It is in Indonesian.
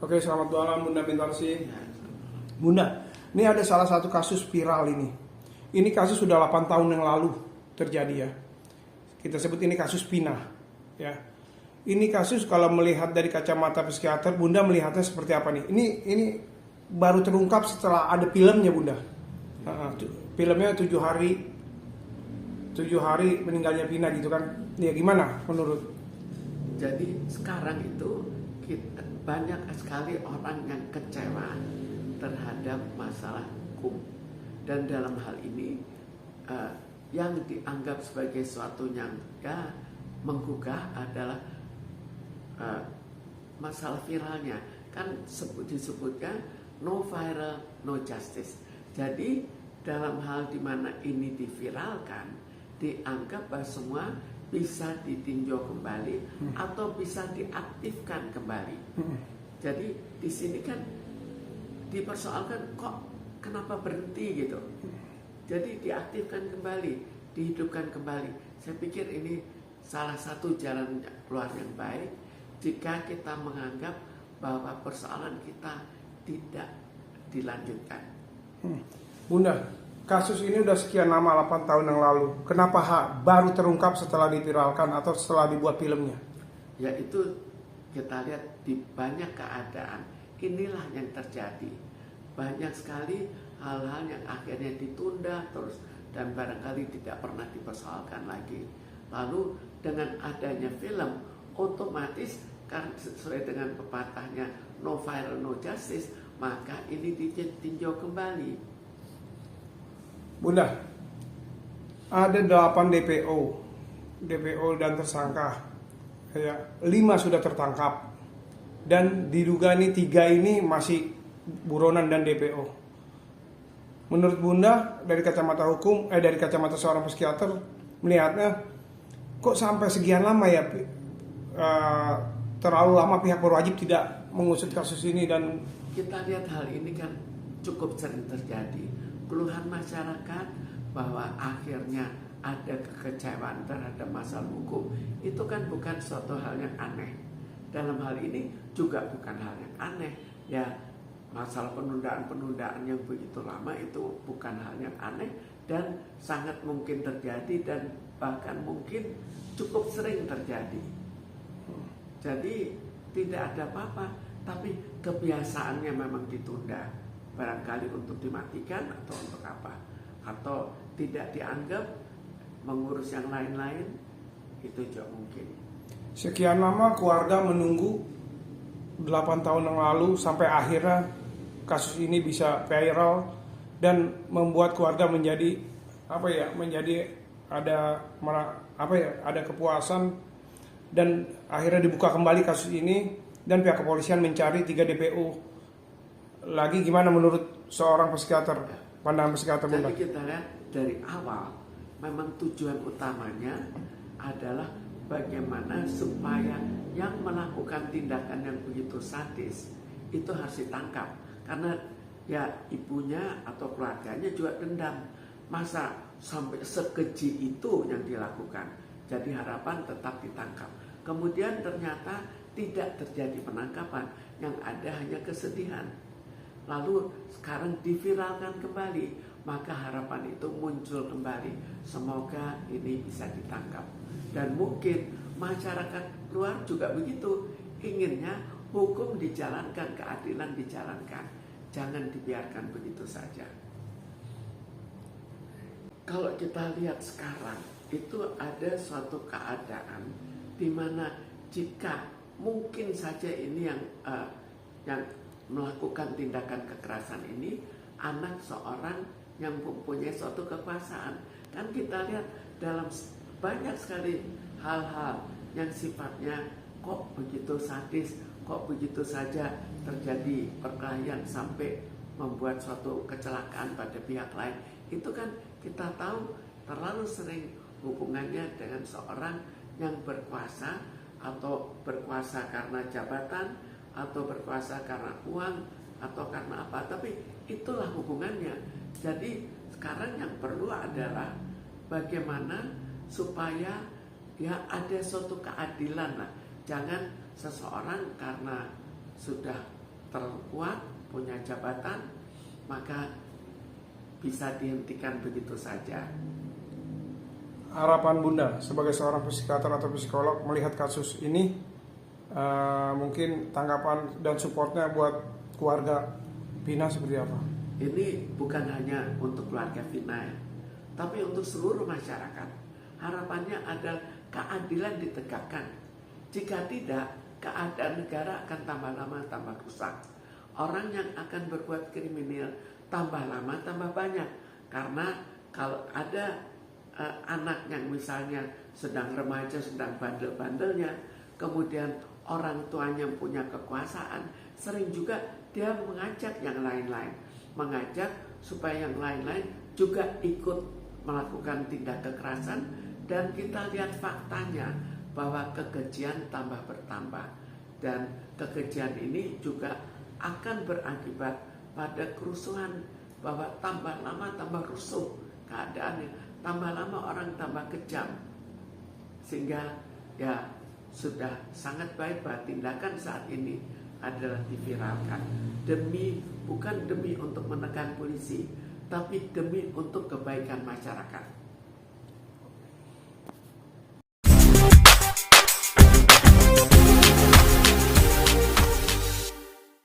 Oke, selamat malam Bunda Mintarsi. Bunda, ini ada salah satu kasus viral ini. Ini kasus sudah 8 tahun yang lalu terjadi ya. Kita sebut ini kasus Pina ya. Ini kasus kalau melihat dari kacamata psikiater, Bunda melihatnya seperti apa nih? Ini baru terungkap setelah ada filmnya, Bunda. Filmnya 7 hari meninggalnya Pina gitu kan. Ya gimana menurut? Jadi sekarang itu banyak sekali orang yang kecewa terhadap masalah hukum. Dan dalam hal ini yang dianggap sebagai suatu yang menggugah adalah masalah viralnya. Kan disebutkan no viral, no justice. Jadi dalam hal dimana ini diviralkan, dianggap bahwa semua bisa ditinjau kembali atau bisa diaktifkan kembali. Jadi di sini kan dipersoalkan kok kenapa berhenti gitu. Jadi diaktifkan kembali, dihidupkan kembali. Saya pikir ini salah satu jalan keluar yang baik jika kita menganggap bahwa persoalan kita tidak dilanjutkan. Bunda, kasus ini udah sekian lama, 8 tahun yang lalu. Kenapa baru terungkap setelah diviralkan atau setelah dibuat filmnya? Ya itu kita lihat di banyak keadaan inilah yang terjadi. Banyak sekali hal-hal yang akhirnya ditunda terus dan barangkali tidak pernah dipersoalkan lagi. Lalu dengan adanya film, otomatis karena sesuai dengan pepatahnya no viral no justice, maka ini ditinjau kembali. Bunda, ada 8 DPO dan tersangka, ya, 5 sudah tertangkap, dan diduga ini 3 ini masih buronan dan DPO. Menurut Bunda, dari kacamata hukum, dari kacamata seorang psikiater melihatnya, kok sampai sekian lama ya, terlalu lama pihak berwajib tidak mengusut kasus ini. Dan kita lihat hal ini kan cukup sering terjadi. Keluhan masyarakat bahwa akhirnya ada kekecewaan terhadap masalah hukum itu kan bukan suatu hal yang aneh. Dalam hal ini juga bukan hal yang aneh. Ya, masalah penundaan yang begitu lama itu bukan hal yang aneh dan sangat mungkin terjadi dan bahkan mungkin cukup sering terjadi. Jadi tidak ada apa-apa, tapi kebiasaannya memang ditunda. Barangkali untuk dimatikan atau untuk apa, atau tidak dianggap mengurus yang lain-lain, itu juga mungkin. Sekian lama keluarga menunggu 8 tahun yang lalu sampai akhirnya kasus ini bisa viral dan membuat keluarga menjadi ada kepuasan, dan akhirnya dibuka kembali kasus ini dan pihak kepolisian mencari 3 DPO lagi. Gimana menurut seorang psikiater, pandangan psikiater Bunda? Jadi kita lihat dari awal memang tujuan utamanya adalah bagaimana supaya yang melakukan tindakan yang begitu sadis itu harus ditangkap, karena ya ibunya atau keluarganya juga dendam, masa sampai sekeji itu yang dilakukan. Jadi harapan tetap ditangkap. Kemudian ternyata tidak terjadi penangkapan, yang ada hanya kesedihan. Lalu sekarang diviralkan kembali, maka harapan itu muncul kembali. Semoga ini bisa ditangkap. Dan mungkin masyarakat luar juga begitu, inginnya hukum dijalankan, keadilan dijalankan. Jangan dibiarkan begitu saja. Kalau kita lihat sekarang, itu ada suatu keadaan di mana jika mungkin saja ini yang melakukan tindakan kekerasan ini anak seorang yang mempunyai suatu kekuasaan. Kan kita lihat dalam banyak sekali hal-hal yang sifatnya kok begitu sadis, kok begitu saja terjadi perkelahian sampai membuat suatu kecelakaan pada pihak lain. Itu kan kita tahu terlalu sering hubungannya dengan seorang yang berkuasa, atau berkuasa karena jabatan, atau berkuasa karena uang, atau karena apa. Tapi itulah hubungannya. Jadi sekarang yang perlu adalah bagaimana supaya ya ada suatu keadilan lah. Jangan seseorang karena sudah terkuat, punya jabatan, maka bisa dihentikan begitu saja. Harapan Bunda sebagai seorang psikiater atau psikolog melihat kasus ini, mungkin tanggapan dan supportnya buat keluarga Vina seperti apa? Ini bukan hanya untuk keluarga Vina ya, tapi untuk seluruh masyarakat. Harapannya adalah keadilan ditegakkan. Jika tidak, keadaan negara akan tambah lama tambah rusak. Orang yang akan berbuat kriminal tambah lama tambah banyak. Karena kalau ada anak yang misalnya sedang remaja, sedang bandel-bandelnya, kemudian orang tuanya punya kekuasaan, sering juga dia mengajak yang lain-lain, mengajak supaya yang lain-lain juga ikut melakukan tindak kekerasan, dan kita lihat faktanya bahwa kekejian tambah bertambah, dan kekejian ini juga akan berakibat pada kerusuhan, bahwa tambah lama tambah rusuh keadaannya, tambah lama orang tambah kejam, sehingga ya sudah sangat baik bahwa tindakan saat ini adalah diviralkan bukan demi untuk menekan polisi, tapi demi untuk kebaikan masyarakat.